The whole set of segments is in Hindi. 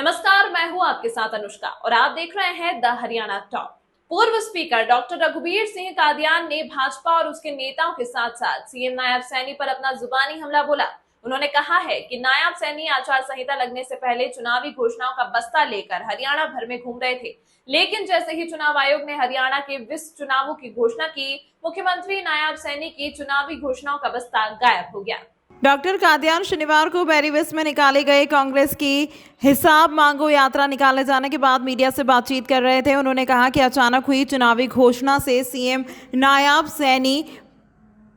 नमस्कार, मैं हूं आपके साथ अनुष्का और आप देख रहे हैं द हरियाणा टॉक। पूर्व स्पीकर डॉक्टर रघुवीर सिंह कादियान ने भाजपा और उसके नेताओं के साथ साथ सीएम नायब सैनी पर अपना जुबानी हमला बोला। उन्होंने कहा है कि नायब सैनी आचार संहिता लगने से पहले चुनावी घोषणाओं का बस्ता लेकर हरियाणा भर में घूम रहे थे, लेकिन जैसे ही चुनाव आयोग ने हरियाणा के 20 चुनावों की घोषणा की, मुख्यमंत्री नायब सैनी की चुनावी घोषणाओं का बस्ता गायब हो गया। डॉक्टर कादियान शनिवार को बैरीवेस्ट में निकाले गए कांग्रेस की हिसाब मांगो यात्रा निकाले जाने के बाद मीडिया से बातचीत कर रहे थे। उन्होंने कहा कि अचानक हुई चुनावी घोषणा से सीएम नायब सैनी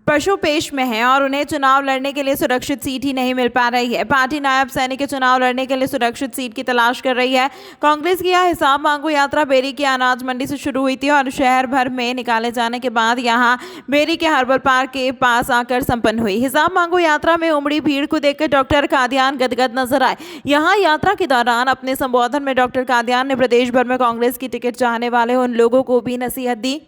पशुपेश में है और उन्हें चुनाव लड़ने के लिए सुरक्षित सीट ही नहीं मिल पा रही है। पार्टी नायब सैनी के चुनाव लड़ने के लिए सुरक्षित सीट की तलाश कर रही है। कांग्रेस की यह हिसाब मांगो यात्रा बेरी की अनाज मंडी से शुरू हुई थी और शहर भर में निकाले जाने के बाद यहां बेरी के हर्बल पार्क के पास आकर संपन्न हुई। हिसाब मांगो यात्रा में उमड़ी भीड़ को देखकर डॉक्टर कादियान गदगद नजर आए। यहाँ यात्रा के दौरान अपने संबोधन में डॉक्टर कादियान ने प्रदेश भर में कांग्रेस की टिकट चाहने वाले उन लोगों को भी नसीहत दी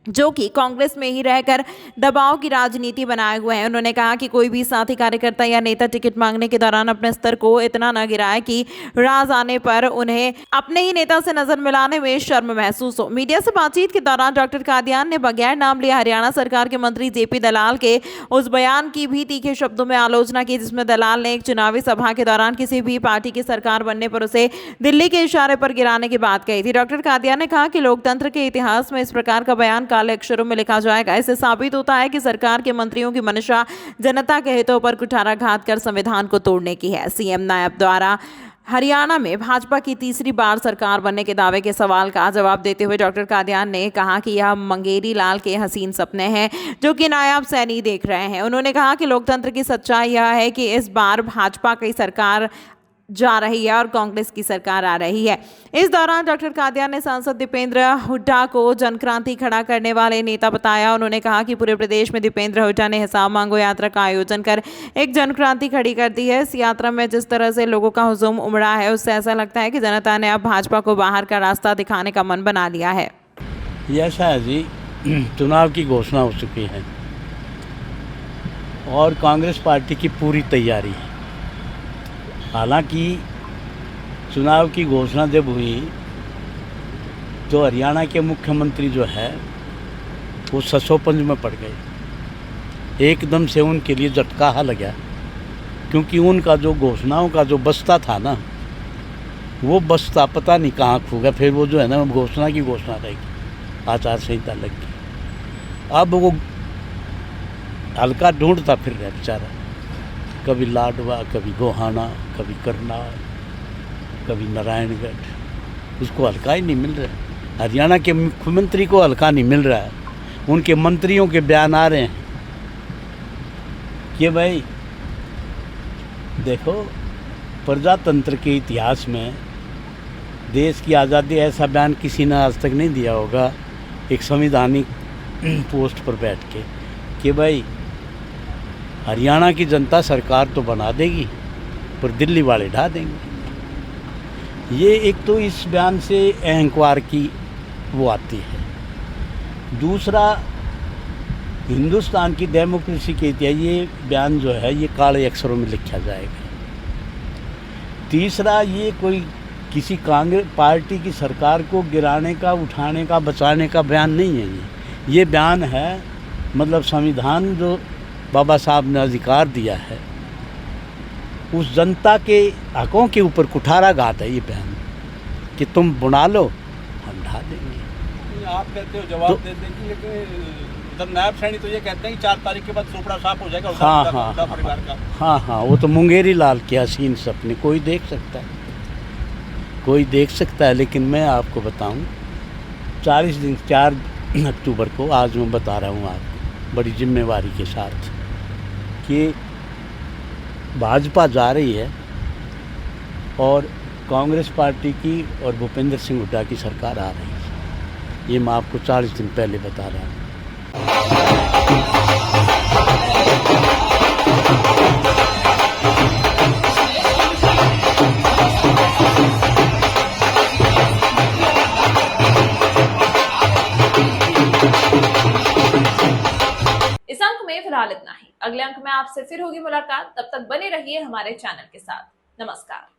जो कि कांग्रेस में ही रहकर दबाव की राजनीति बनाए हुए हैं। उन्होंने कहा कि कोई भी साथी कार्यकर्ता या नेता टिकट मांगने के दौरान अपने स्तर को इतना न गिराए कि राज आने पर उन्हें अपने ही नेता से नजर मिलाने में शर्म महसूस हो। मीडिया से बातचीत के दौरान डॉक्टर कादियान ने बगैर नाम लिए हरियाणा सरकार के मंत्री जेपी दलाल के उस बयान की भी तीखे शब्दों में आलोचना की जिसमें दलाल ने एक चुनावी सभा के दौरान किसी भी पार्टी की सरकार बनने पर उसे दिल्ली के इशारे पर गिराने की बात कही थी। डॉक्टर कादियान ने कहा कि लोकतंत्र के इतिहास में इस प्रकार का बयान काले अक्षरों में लिखा जाएगा। इससे साबित होता है कि सरकार के मंत्रियों की मंशा जनता के हितों पर कुठाराघात कर संविधान को तोड़ने की है। सीएम नायब द्वारा हरियाणा में भाजपा की तीसरी बार सरकार बनने के दावे के सवाल का जवाब देते हुए डॉक्टर कादियान ने कहा कि यह मंगेरी लाल के हसीन सपने हैं जो कि नायब सैनी देख रहे हैं। उन्होंने कहा कि लोकतंत्र की सच्चाई यह है कि इस बार भाजपा की सरकार जा रही है और कांग्रेस की सरकार आ रही है। इस दौरान डॉक्टर कादियान ने सांसद दीपेंद्र हुड्डा को जनक्रांति खड़ा करने वाले नेता बताया। उन्होंने कहा कि पूरे प्रदेश में दीपेंद्र हुड्डा ने हिसाब मांगो यात्रा का आयोजन कर एक जनक्रांति खड़ी कर दी है। इस यात्रा में जिस तरह से लोगों का हुजूम उमड़ा है उससे ऐसा लगता है कि जनता ने अब भाजपा को बाहर का रास्ता दिखाने का मन बना लिया है। ऐसा है जी, चुनाव की घोषणा हो चुकी है और कांग्रेस पार्टी की पूरी तैयारी है। हालांकि चुनाव की घोषणा जब हुई तो हरियाणा के मुख्यमंत्री जो है वो ससोपंज में पड़ गए। एकदम से उनके लिए झटका लग गया क्योंकि उनका जो घोषणाओं का जो बस्ता था ना, वो बस्ता पता नहीं कहाँ खो गया। फिर वो जो है ना घोषणा की घोषणा रहेगी, आचार संहिता लग गई। अब वो हल्का ढूंढता फिर रहा बेचारा, कभी लाडवा, कभी गोहाना, कभी करनाल, कभी नारायणगढ़। उसको हल्का ही नहीं मिल रहा है। हरियाणा के मुख्यमंत्री को हल्का नहीं मिल रहा है। उनके मंत्रियों के बयान आ रहे हैं कि भाई देखो, प्रजातंत्र के इतिहास में देश की आज़ादी ऐसा बयान किसी ने आज तक नहीं दिया होगा एक संवैधानिक पोस्ट पर बैठ के कि भाई हरियाणा की जनता सरकार तो बना देगी पर दिल्ली वाले ढा देंगे। ये एक तो इस बयान से अहंकार की वो आती है। दूसरा, हिंदुस्तान की डेमोक्रेसी के इतिहास ये बयान जो है ये काले अक्षरों में लिखा जाएगा। तीसरा, ये कोई किसी कांग्रेस पार्टी की सरकार को गिराने का, उठाने का, बचाने का बयान नहीं है। ये बयान है मतलब संविधान जो बाबा साहब ने अधिकार दिया है उस जनता के हकों के ऊपर कुठाराघात है ये बयान कि तुम बुना लो, हम ढा देंगे। आप कहते हो जवाब दे देंगे, लेकिन नायब सैनी तो ये कहते हैं कि 4 तारीख के बाद सुपड़ा साफ हो जाएगा। हाँ, वो तो मुंगेरी लाल के हसीन सपने कोई देख सकता है, कोई देख सकता है। लेकिन मैं आपको बताऊं 4 अक्टूबर को, आज मैं बता रहा हूँ आपको बड़ी जिम्मेवारी के साथ कि भाजपा जा रही है और कांग्रेस पार्टी की और भूपेंद्र सिंह हुड्डा की सरकार आ रही है। ये मैं आपको 40 दिन पहले बता रहा हूँ। इस अंक में फिलहाल इतना ही। अगले अंक में आपसे फिर होगी मुलाकात। तब तक बने रहिए हमारे चैनल के साथ। नमस्कार।